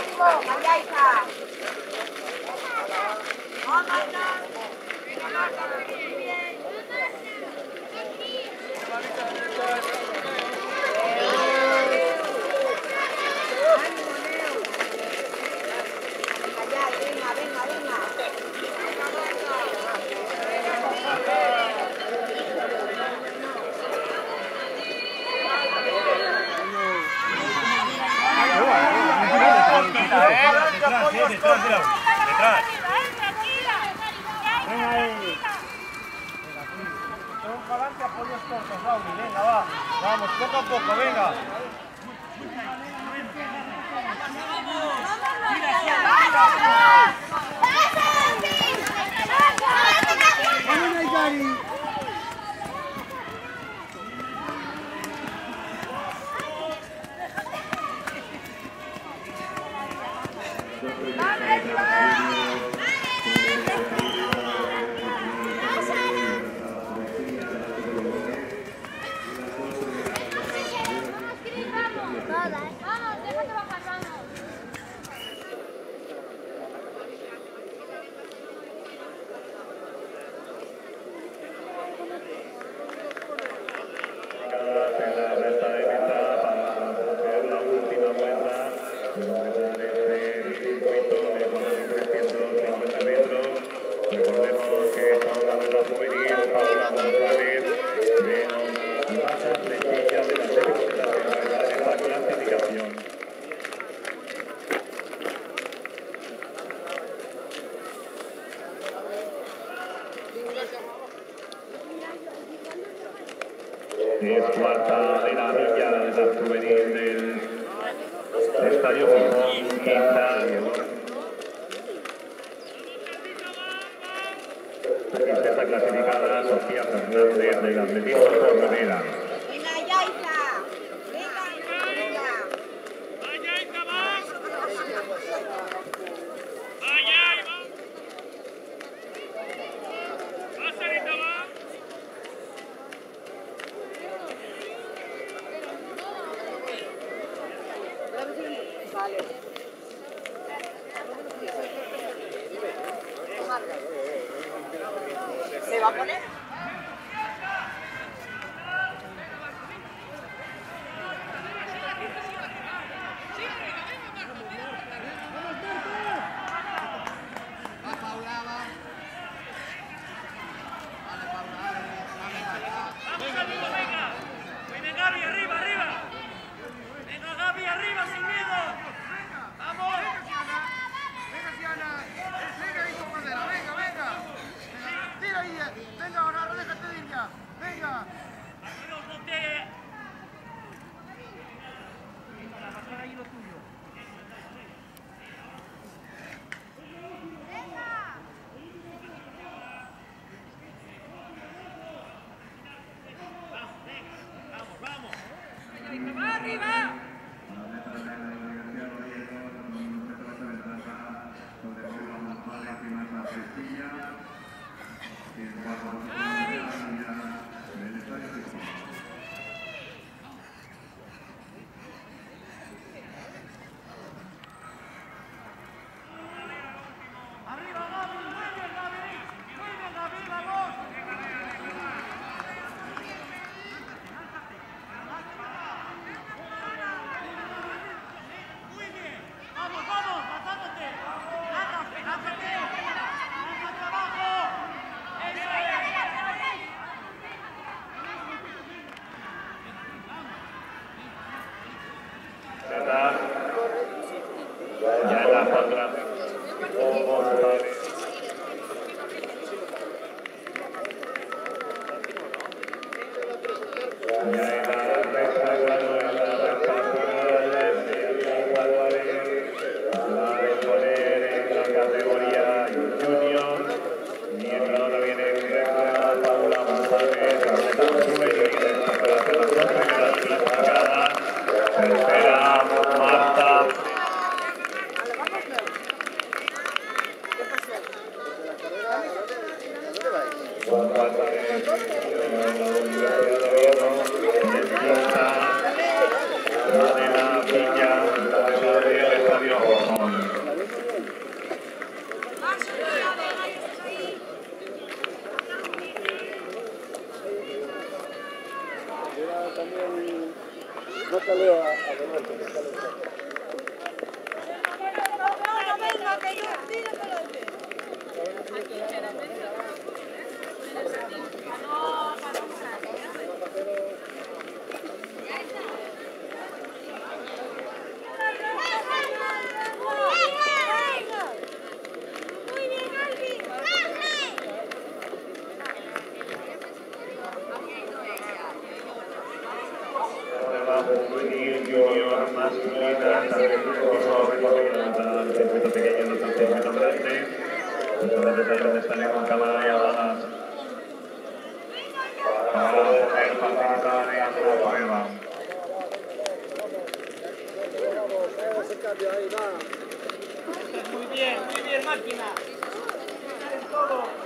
ánimo, allá hija. Vamos, Marta. Muy bien. Allá, venga, venga, venga. Detrás. Venga ahí. Todo para adelante, apoyos cortos, Lauri. Venga, va. Vamos, poco a poco, venga. Es cuarta de la milla de la juvenil del Estadio Gijón, quinta. Quinta clasificada Sofía Fernández del atletismo por Romera. Venga, allá hija. Venga, venga. Allá hija, vas. Allá va. Vas, Sarita, va. Vale. ¿Se va a poner? Vamos, amigo, venga. Venga, Gaby, arriba, arriba. Venga, Gaby, arriba, sin miedo. No salió a Roberto, que sale. No, venga, que yo tiro que lo sé. Muy bien, Alvin. Prueba juvenil junior masculina, también un equipo recorrido al circuito pequeño, no al circuito grande. Entonces ahí donde sale con cámara llamadas para poder participar en la prueba. Ese cambio ahí va. Muy bien, máquina. Todo.